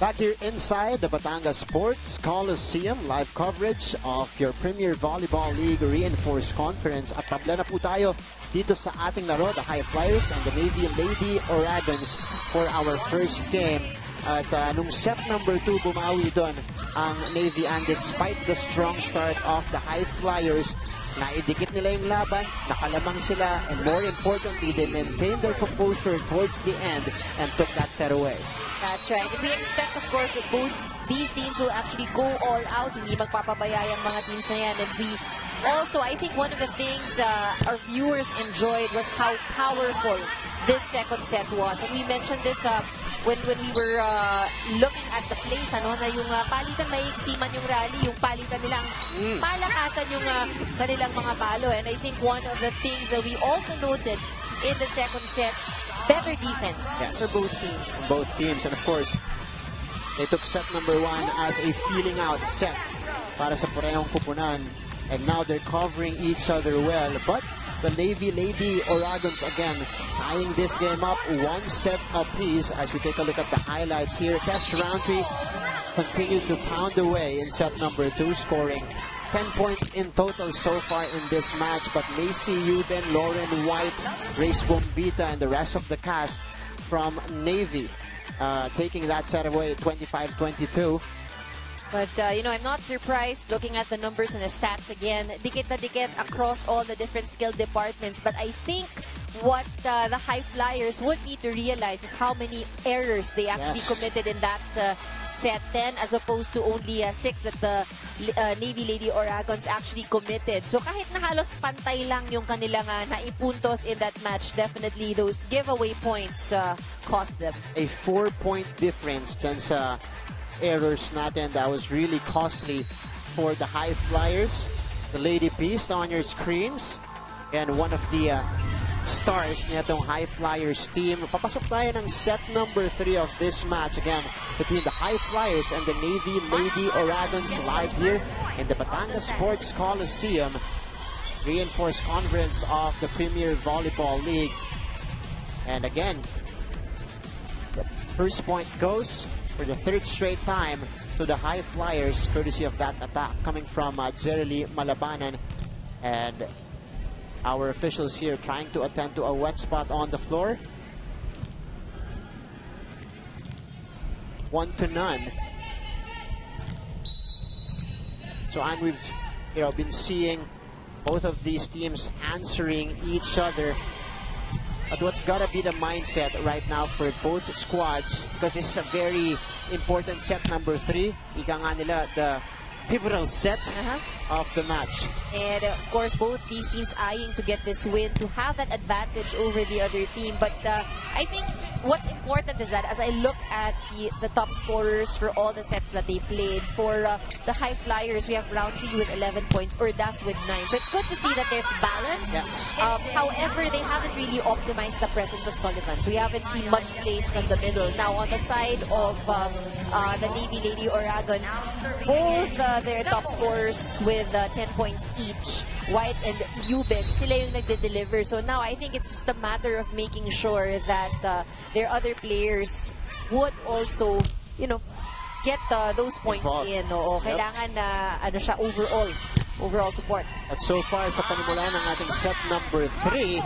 Back here inside the Batangas Sports Coliseum, live coverage of your Premier Volleyball League Reinforced Conference. At tabla na po tayo dito sa ating laro, the High Flyers and the Navy Lady Oragons for our first game. At nung set number 2, bumawi doon ang Navy, and despite the strong start of the High Flyers, naidikit nila yung laban, nakalamang sila, and more importantly, they maintained their composure towards the end and took that set away. That's right. We expect, of course, that both these teams will actually go all out. Hindi magpapabaya yung mga teams na yan. And we also, I think one of the things our viewers enjoyed was how powerful this second set was. And we mentioned this when we were looking at the plays, na yung palitan maiksi man yung rally, yung palitan nilang palakasan yung kanilang mga palo. And I think one of the things that we also noted in the second set, better defense for both teams. Both teams, and of course, they took set number 1 as a feeling out set para sa parehong kupunan, and now they're covering each other well. But the Navy Lady Oragons again tying this game up 1 set apiece. As we take a look at the highlights here, Tess Roundtree continued to pound away in set number 2, scoring 10 points in total so far in this match, but Macy Euben, Lauren White, Grace Bombita, and the rest of the cast from Navy taking that set away 25-22. But, I'm not surprised looking at the numbers and the stats again. Dikit na dikit across all the different skill departments. But I think what the High Flyers would need to realize is how many errors they actually committed in that set, 10 as opposed to only 6 that the Navy Lady Oragons actually committed. So kahit na halos pantay lang yung kanilang naipuntos in that match, definitely those giveaway points cost them. A 4-point difference dyan sa errors natin that was really costly for the High Flyers. The Lady Beast on your screens, and one of the stars nitong High Flyers team. Papasok tayo ng set number 3 of this match again between the High Flyers and the Navy Lady Oragons, live here in the Batangas Sports Coliseum, Reinforced Conference of the Premier Volleyball League. And again, the first point goes for the 3rd straight time to the High Flyers, courtesy of that attack coming from Jerely Malabanan. And our officials here trying to attend to a wet spot on the floor. 1-0. So, and we've been seeing both of these teams answering each other. But what's gotta be the mindset right now for both squads, because this is a very important set number 3. Ika nga nila, the pivotal set of the match. And of course, both these teams eyeing to get this win to have that advantage over the other team. But I think what's important is that as I look at the top scorers for all the sets that they played, for the High Flyers, we have Roundtree with 11 points, Ordas with 9. So it's good to see that there's balance. Yes. However, they haven't really optimized the presence of Sullivan. So we haven't seen much plays from the middle. Now, on the side of the Navy Lady Oragons, both their top scorers with 10 points each, White and Euben, sila yung nagde-deliver. So now I think it's just a matter of making sure that their other players would also, get those points in. Oo, kailangan na siya overall support. At so far sa panimula ng ating set number 3,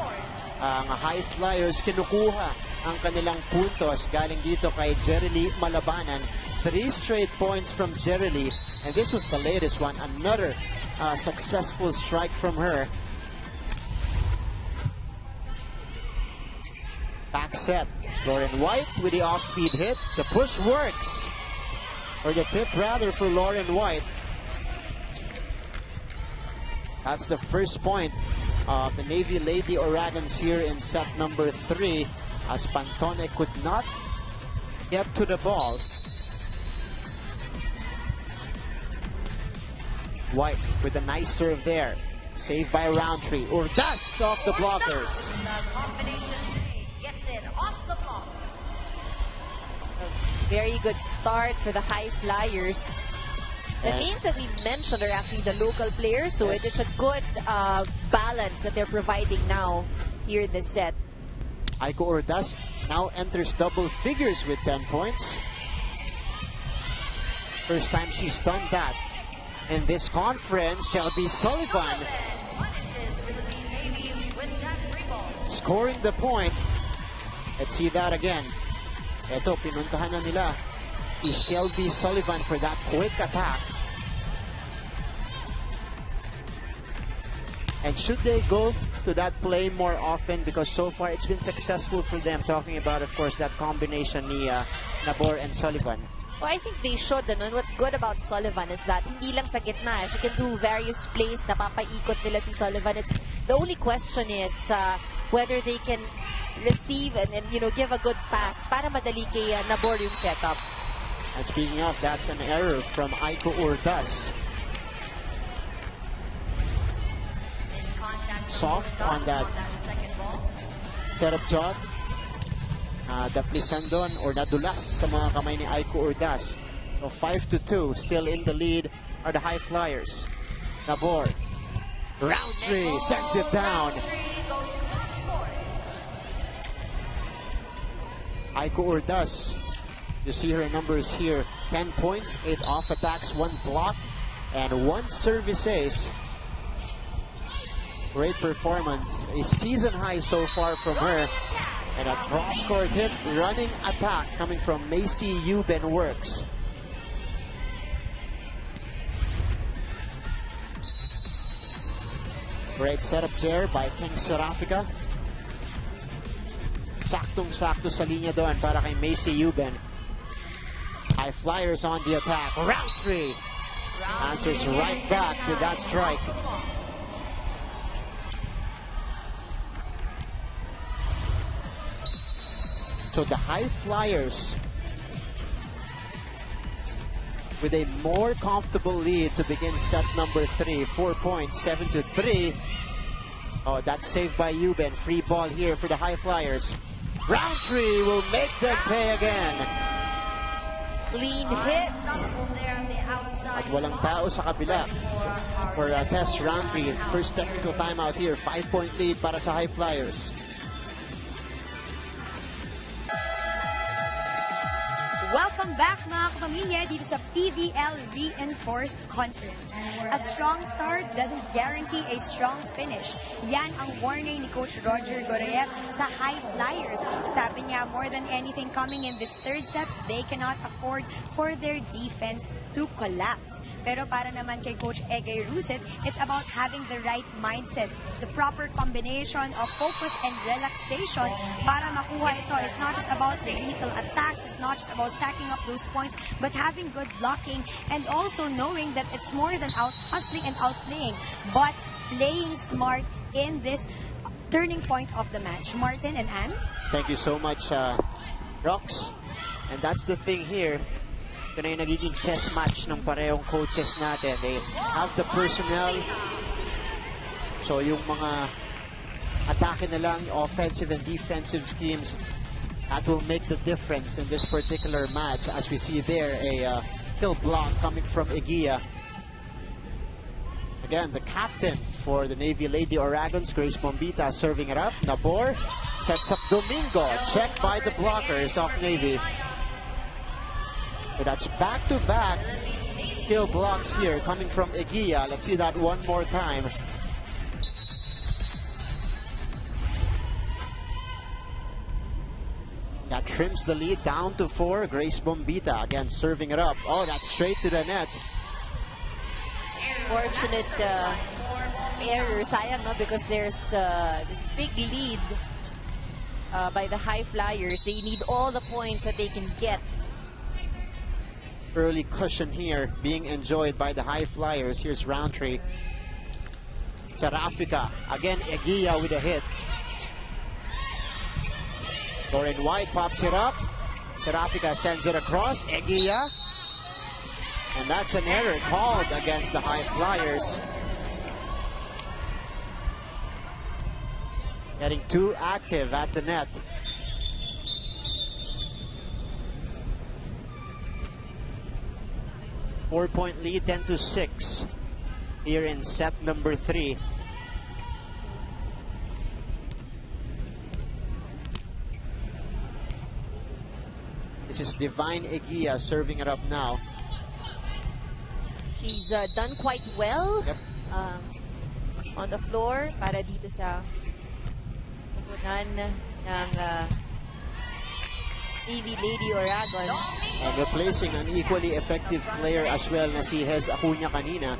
ang High Flyers kinukuha ang kanilang puntos galing dito kay Jerely Malabanan. 3 straight points from Jerely, and this was the latest one. Another successful strike from her. Back set, Lauren White with the off-speed hit. The push works, or the tip rather, for Lauren White. That's the first point of the Navy Lady Oragons here in set number 3, as Pantone could not get to the ball. White with a nice serve there. Saved by Roundtree. Ordas off the blockers. The combination gets it off the block. A very good start for the High Flyers. The names that we've mentioned are actually the local players, so it's a good balance that they're providing now here in this set. Aiko Ordas now enters double figures with 10 points. First time she's done that in this conference. Shelby Sullivan Punishes Philippine Navy with that free ball. scoring the point. Let's see that again. Ito, pinuntahan na nila si Shelby Sullivan for that quick attack. And should they go to that play more often, because so far it's been successful for them, talking about of course that combination ni Nabor and Sullivan. Well, I think they should. And what's good about Sullivan is that hindi lang sa gitna. She can do various plays. Napapaikot nila si Sullivan. The only question is whether they can receive and give a good pass para madali kay Nabor yung setup. And speaking of, that's an error from Aiko Urdas. Soft on that second ball. setup job. Daplisan doon or nadulas sa mga kamay ni Aiko Urdas. So 5-2, still in the lead are the High Flyers. Nabor, Roundtree sends it down. Aiko Urdas, you see her numbers here: 10 points, 8 off attacks, 1 block, and 1 service ace. Great performance, a season high so far from her. And a cross-court hit, running attack coming from Macy Euben Works. Great setup there by King Serafika. Saktong-sakto sa linya doon para kay Macy Euben. High Flyers on the attack. Roundtree answers right back to that strike. So the High Flyers with a more comfortable lead to begin set number 3. 4 points, 7-3. Oh, that's saved by Euben. Free ball here for the High Flyers. Roundtree will make them pay again. Clean hit. At walang tao sa kabila for Tess Roundtree. First technical timeout here. 5-point lead para sa High Flyers. Welcome back mga kapamilya dito sa PVL Reinforced Conference. A strong start doesn't guarantee a strong finish. Yan ang warning ni Coach Roger Goreyev sa High Flyers. Sabi niya, more than anything coming in this third set, they cannot afford for their defense to collapse. Pero para naman kay Coach Egay Ruset, it's about having the right mindset, the proper combination of focus and relaxation para makuha ito. It's not just about the lethal attacks, it's not just about stacking up those points, but having good blocking and also knowing that it's more than out hustling and outplaying, but playing smart in this turning point of the match. Martin and Anne? Thank you so much, Rox. And that's the thing here. Ito na yung nagiging chess match ng parehong coaches natin. They have the personnel. So yung mga atake na lang, offensive and defensive schemes, that will make the difference in this particular match. As we see there, a kill block coming from Eguia. Again, the captain for the Navy Lady Oragons, Grace Bombita, serving it up. Nabor sets up Domingo. Checked by the blockers of Navy. So that's back-to-back kill blocks here coming from Eguia. Let's see that one more time. That trims the lead down to 4. Grace Bombita again serving it up. Oh, that's straight to the net. Fortunate error, sayang, no? Because there's this big lead by the High Flyers. They need all the points that they can get. Early cushion here being enjoyed by the High Flyers. Here's Roundtree. Serafika again, Eguia with a hit. Lauren White pops it up. Serafika sends it across. Eguia. And that's an error called against the High Flyers. Getting too active at the net. Four-point lead, 10-6. Here in set number 3. This is Divine Eguia serving it up now. She's done quite well on the floor para dito sa tupunan ng Navy Lady Oragons. And replacing an equally effective player as well na si Hez Acuña kanina.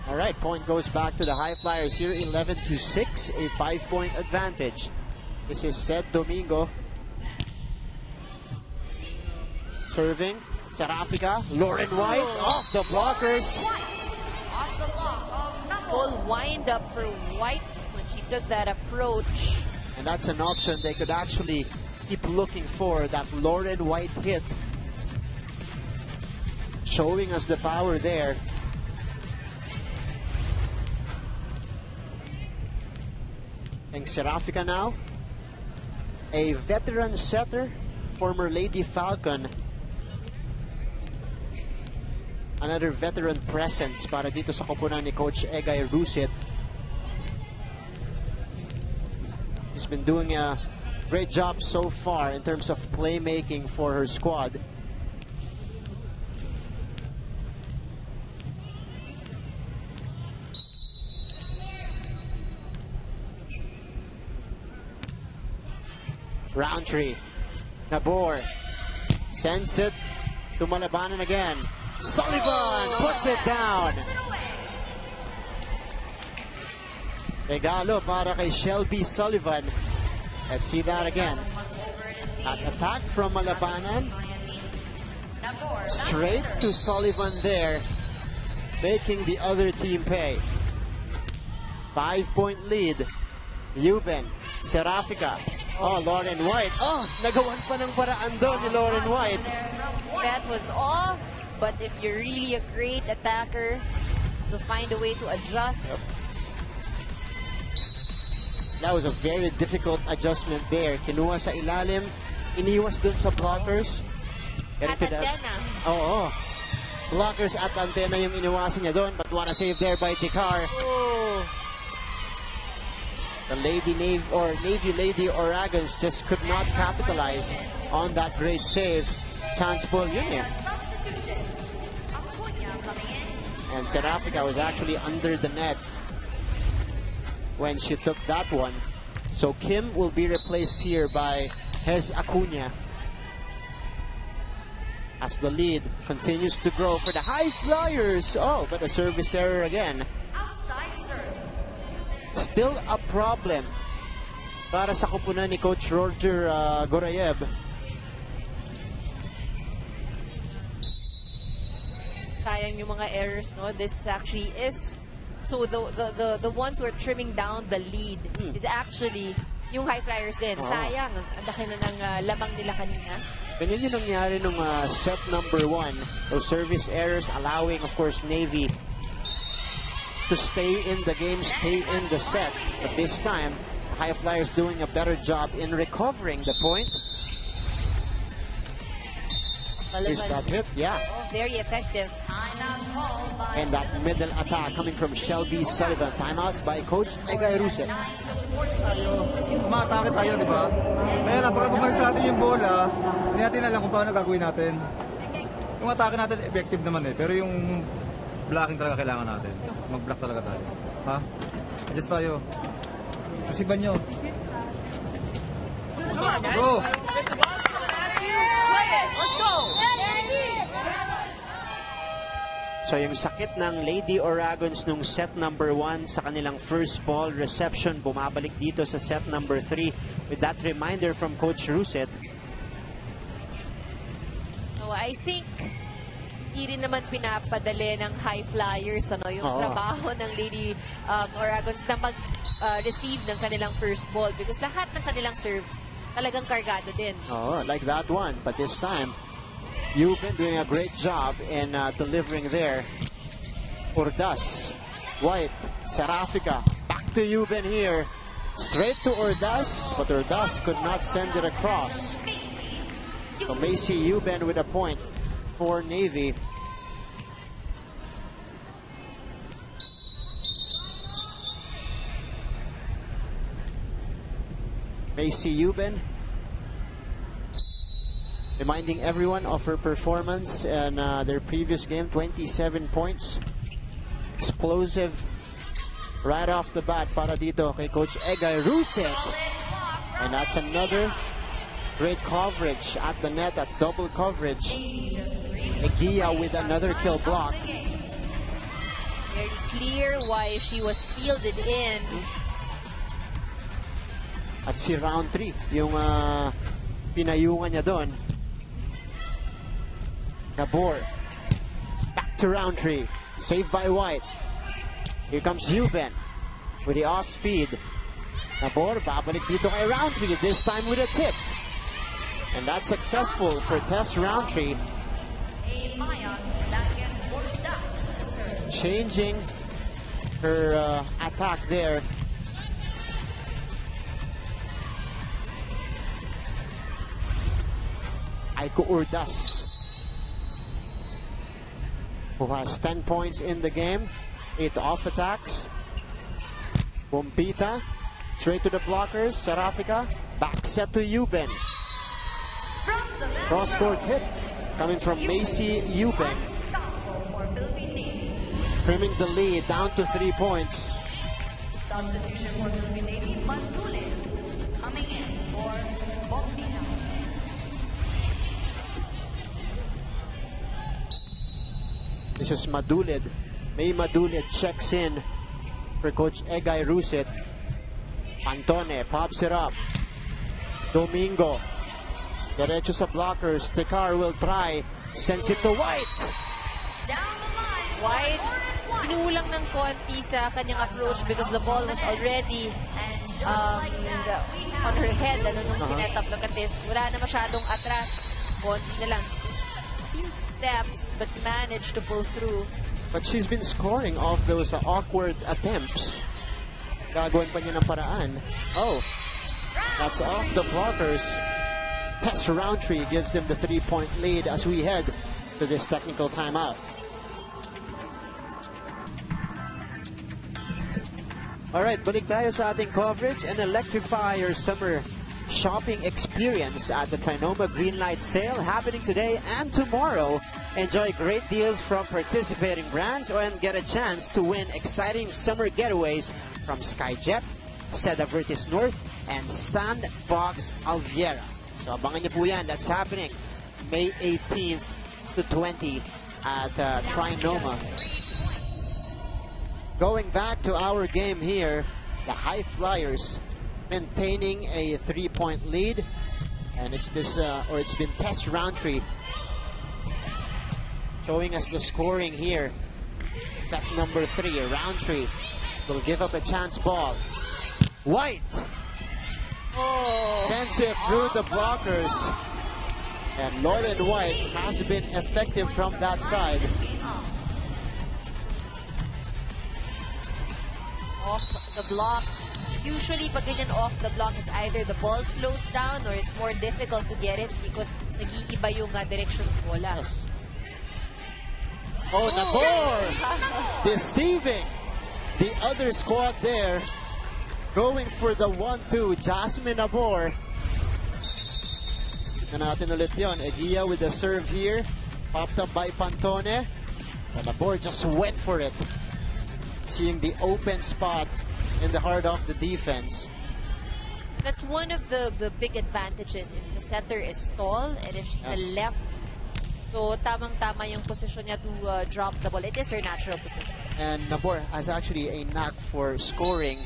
Alright, point goes back to the High Flyers here, 11-6, a 5-point advantage. This is Sed Domingo. Serving, Serafika, Lauren White, off the blockers. Off the block of number Full wind up for White when she took that approach. And that's an option they could actually keep looking for, that Lauren White hit. Showing us the power there. And Serafika now, a veteran setter, former Lady Falcon. Another veteran presence para dito sa koponan ni Coach Egay Rusit. He's been doing a great job so far in terms of playmaking for her squad. Roundtree, Nabor, sends it to Malabanan again. Sullivan puts it down. Regalo para kay Shelby Sullivan. Let's see that again. An attack from Malabanan. Straight to Sullivan there, making the other team pay. 5-point lead. Euben, Serafika. Oh, Lauren White. Oh, nagawan pa ng paraan doon ni Lauren White. That was off, but if you're really a great attacker, you'll find a way to adjust. Yep. That was a very difficult adjustment there. Kinuha sa ilalim, iniwas dun sa blockers. At antena. Oo. Blockers at antena yung iniwasan niya doon, but what a save there by Tikar. Oh. The Navy Lady Oragons just could not capitalize on that great save. Chance ball yun eh. And Serafika was actually under the net when she took that one. So Kim will be replaced here by Hez Acuña as the lead continues to grow for the High Flyers. Oh, but a service error again. outside serve. Still a problem para sa koponan ni Coach Roger Gorayev. Sayang yung mga errors, no? This actually is, so the ones who are trimming down the lead is actually yung High Flyers din. Sayang, ang laki na ng lamang nila kanina. Ganyan yung nangyari nung set number 1. Those service errors allowing, of course, Navy to stay in the game, stay in the set. But this time, High Flyers doing a better job in recovering the point. Is that hit? Yeah. Oh, very effective. And that middle attack coming from Shelby Sullivan. Timeout by Coach Egay Ruset. Umatake tayo, di ba? Kaya napakababalik sa atin yung bola, hindi natin alam kung paano gagawin natin. Yung atake natin, effective naman eh. Pero yung blocking talaga kailangan natin. Mag-block talaga tayo. Ha? Adjust tayo. Kasiban nyo. Go! So yung sakit ng Lady Oragons nung set number 1 sa kanilang first ball reception, bumabalik dito sa set number 3 with that reminder from Coach Ruset. So I think hindi rin naman pinapadali ng High Flyers yung trabaho ng Lady Oragons na mag-receive ng kanilang first ball because lahat ng kanilang serve talagang kargado din. Oh, like that one. But this time, you've been doing a great job in delivering there. Ordas, White, Serafika, back to Euben here. Straight to Ordas, but Ordas could not send it across. So Macy Euben with a point for Navy. Macy Euben reminding everyone of her performance in their previous game, 27 points. Explosive right off the bat para dito kay Coach Egay Ruset. And that's another great coverage at the net, at double coverage. Egia with another kill block. Very clear why she was fielded in. At si Roundtree, yung pinayungan niya doon. Nabor. Back to Roundtree. Saved by White. Here comes Euben with the off-speed. Nabor, babalik dito kay Roundtree, this time with a tip. And that's successful for Tess Roundtree. Changing her attack there. Aiko Urdas, who has 10 points in the game, 8 off attacks. Bumpita, straight to the blockers. Serafika, back set to Euben. Cross-court hit coming from Macy Euben. Trimming the lead down to 3 points. Substitution for Philippine Navy, Mandulin. Coming in for Bombina. This is Madulid. May Madulid checks in for Coach Egay Ruset. Antone pops it up. Domingo. Derecho sa blockers. Tekar will try. Sends it to White. Down the line. White, pinulang ng konti sa kanyang approach because the ball was already on her head nung sinet up ng Katis. Wala na masyadong atras. Konti na lang. Few steps but managed to pull through. But she's been scoring off those awkward attempts. Gagawin pa niya ng paraan. Oh, that's off the blockers. Tess Roundtree gives them the 3-point lead as we head to this technical timeout. Alright, balik tayo sa ating coverage and electrify your summer shopping experience at the Trinoma Greenlight Sale happening today and tomorrow. Enjoy great deals from participating brands and get a chance to win exciting summer getaways from Skyjet, Seda Vertis North, and Sandbox Alviera. So abangan niyo po yan. That's happening May 18th to 20 at Trinoma. Going back to our game here, the High Flyers maintaining a 3-point lead, and it's been Tess Roundtree showing us the scoring here. Set number 3, Roundtree will give up a chance ball. White sends it through the blockers, and Lauren White has been effective from that side. Off the block. Usually, pag ganyan off the block, it's either the ball slows down or it's more difficult to get it because nag-iiba yung direction ng bola. Yes. Oh, Nabor! Deceiving the other squad there. Going for the 1-2, Jasmine Nabor. Tignan natin ulit yun. Egia with the serve here. Popped up by Pantone. And Nabor just went for it. Seeing the open spot in the heart of the defense. That's one of the big advantages if the setter is tall and if she's a lefty. So, tamang-tama yung position niya to drop the ball. It is her natural position. And Nabor has actually a knack for scoring.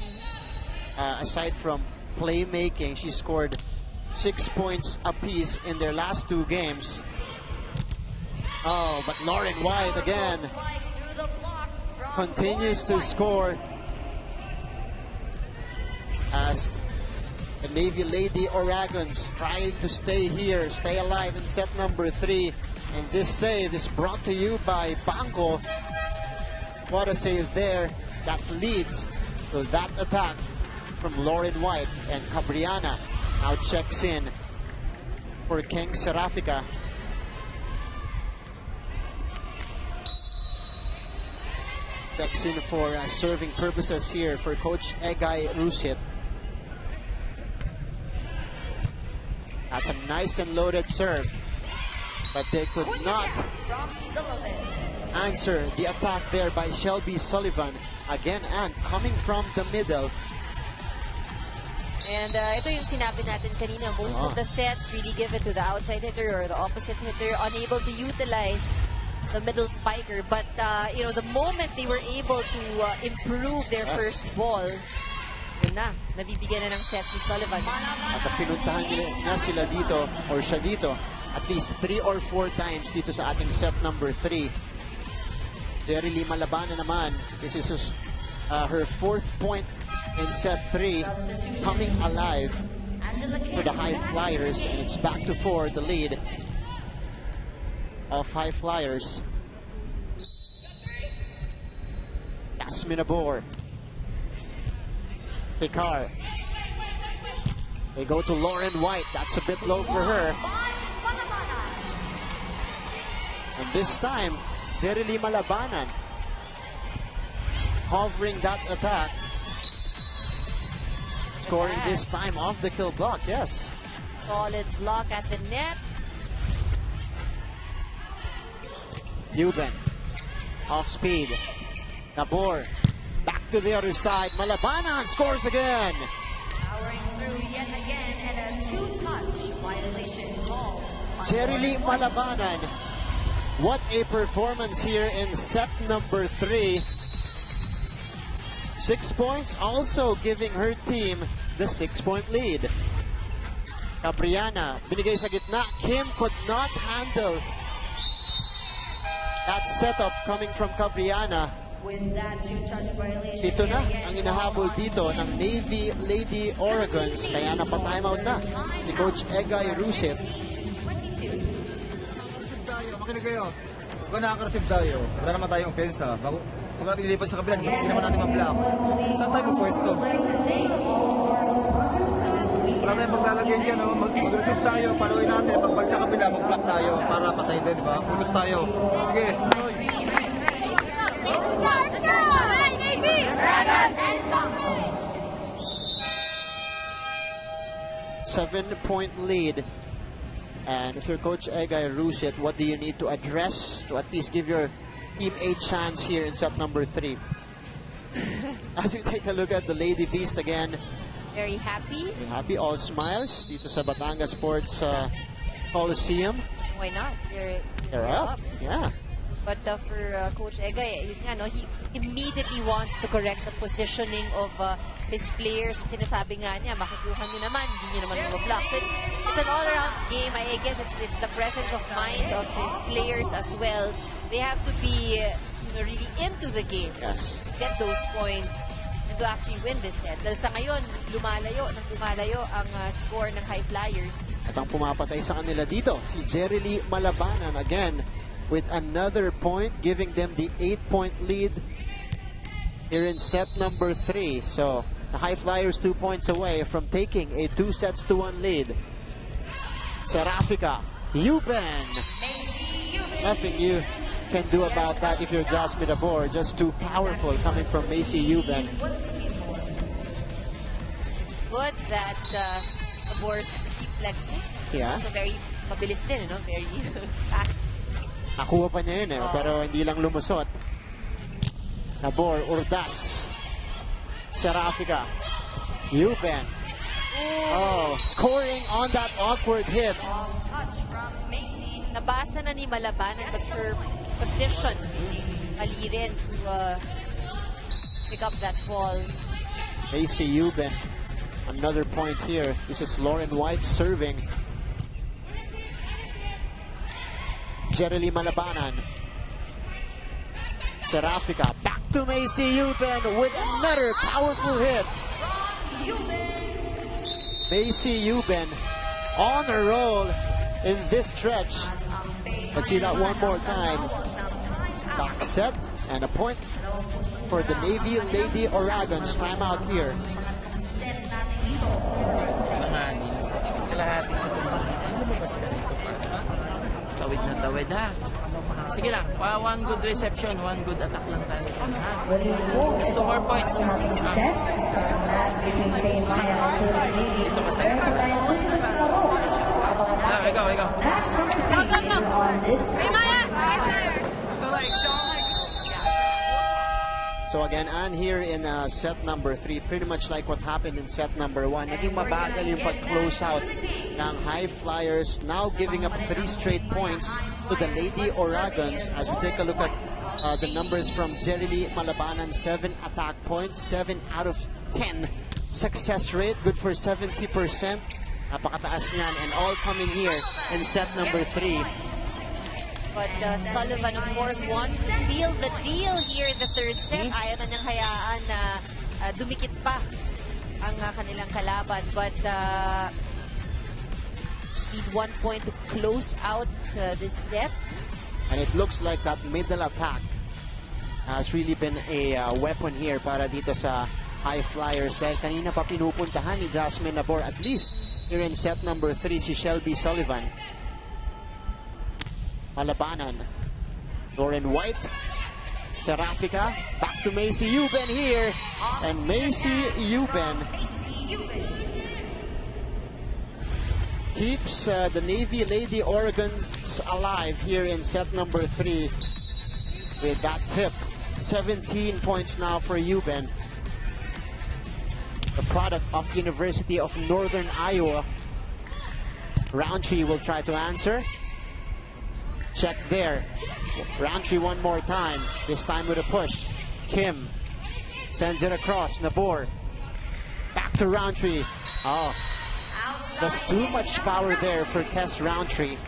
Aside from playmaking, she scored 6 points apiece in their last 2 games. Oh, but Lauren White again continues to score as the Navy Lady Oragons trying to stay here, stay alive in set number 3. And this save is brought to you by Banco. What a save there that leads to that attack from Lauren White. And Cabriana now checks in for King Serafika. Checks in for serving purposes here for Coach Egay Ruset. That's a nice and loaded serve. but they could not From Sullivan. answer the attack there by Shelby Sullivan. Again, and coming from the middle. And ito yung sinabi natin kanina, most of the sets really give it to the outside hitter or the opposite hitter, unable to utilize the middle spiker. But, you know, the moment they were able to improve their first ball, yun na, nabibigyan na ng set si Sullivan. At pinuntahan niya sila dito, or siya dito, at least 3 or 4 times dito sa ating set number 3. Jerry Malabanan naman, this is her 4th point in set 3, coming alive for the High Flyers, and it's back to 4, the lead of High Flyers. Jasmine Abor. Picard. They go to Lauren White. That's a bit low for her. And this time, Jerry Malabanan hovering that attack. Scoring this time off the kill block, yes. Solid block at the net. Euban, off speed. Nabor, back to the other side. Malabanan scores again. Powering through yet again, and a 2-touch violation call. Jerry Malabanan, what a performance here in set number 3. 6 points, also giving her team the 6-point lead. Cabriana, binigay sa gitna. Kim could not handle that setup coming from Cabriana. With that 2-touch violation. Ito na ang inahabol dito ng Navy Lady Oragons, kaya napatimeout na si Coach Egay Rusit. Makinig kayo. Kung nakaka-receive tayo, wala naman tayong pensa. Pagka pinilipat sa kabila, hindi naman natin ma-block. Saan tayo pupwesto? Wala tayong maglalagyan dyan, no? Mag-receive tayo, paluin natin. Pagbalik sa kabila, mag-block tayo para patayin din, di ba? Ulos tayo. Sige, tuloy. 7-point lead. And if you're Coach Egay Rusit, what do you need to address to at least give your team a chance here in set number 3? As we take a look at the Lady Beast again. Very happy. Very happy, all smiles dito sa Batangas Sports Coliseum. Why not? They're up. Yeah. But for Coach Egay, yun nga, no, he immediately wants to correct the positioning of his players. Sinasabi nga niya, makukuha niyo naman, hindi niyo naman mag-block. So it's an all-around game. I guess it's the presence of mind of his players as well. They have to be really into the game. Yes. To get those points and to actually win this set. Dahil sa ngayon, lumalayo ang score ng High Flyers. At ang pumapatay sa kanila dito, si Jerry Malabanan again with another point, giving them the 8-point lead here in set number 3. So the High Flyers 2 points away from taking a 2-1 lead. Serafika, Euban. Nothing you can do about that if you're Jasmine Abor. Just too powerful coming from Macy Euban. Good that Abor's reflexes. Yeah. Also very mabilis din, no? Very fast. Nakuha pa niya yun pero hindi lang lumusot. Nabor, Urdas, Serafika, Euban. Scoring on that awkward hit. Nabasa na ni Malabanan, but for position, mali rin to pick up that ball. Macy Euban, another point here. This is Lauren White serving. Jerry Malabanan. Serafika, back to Macy Euban with another powerful hit. Macy Euban on a roll in this stretch. Let's see that one more time. Back set and a point for the Navy Lady Oragons. Timeout here. Tawid na tawid ha. Sige lang, one good reception, one good attack lang tayo. Just 2 more points. Set start match between PayMaya and Dito ka sa ikaw. Match number 3. on this. So again, and here in set number 3, pretty much like what happened in set number 1, naging mabagal yung pag-close out ng High Flyers, now giving up 3 straight points to the Lady Oragons. As we take a look at the numbers from Jerry Lee Malabanan, 7 attack points, 7 out of 10 success rate, good for 70%. Napakataas niyan, and all coming here in set number 3. But Sullivan, of course, wants to seal the deal here in the third set. Ayaw na niyang hayaan na dumikit pa ang kanilang kalaban. But just need 1 point to close out this set. And it looks like that middle attack has really been a weapon here para dito sa High Flyers. Dahil kanina pa pinupuntahan ni Jasmine Nabor, at least here in set number 3, si Shelby Sullivan. Malabanan, Lauren White, Serafika, back to Macy Euben here, and Macy Euben keeps the Navy Lady Oragons alive here in set number 3 with that tip. 17 points now for Euben, the product of University of Northern Iowa. Roundtree will try to answer. Check there. Roundtree one more time, this time with a push. Kim sends it across. Nabor back to Roundtree. Oh, there's too much power there for Tess Roundtree.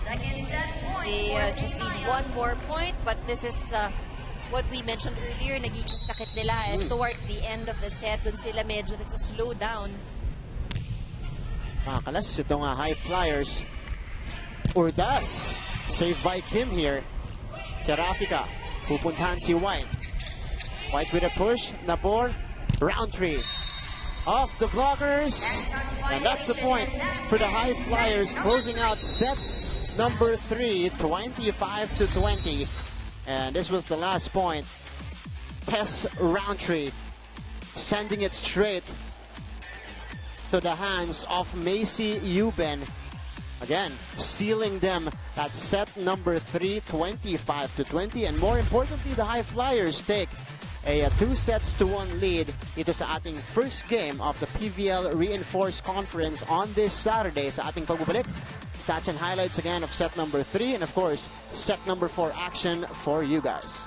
They just need 1 more point, but this is what we mentioned earlier. Nagiging sakit nila as towards the end of the set, dun sila medyo slow down. Makalas itong High Flyers. Urdas, saved by Kim here. Serafika, pupuntahan si White. White with a push, Nabor, Roundtree. Off the blockers, and that's the point for the High Flyers, closing out set number 3, 25-20. And this was the last point. Tess Roundtree sending it straight to the hands of Macy Euben. Again, sealing them at set number 3, 25-20. And more importantly, the High Flyers take a 2-1 lead ito sa ating first game of the PVL Reinforced Conference on this Saturday. Sa ating pagbabalik, stats and highlights again of set number 3, and of course, set number 4 action for you guys.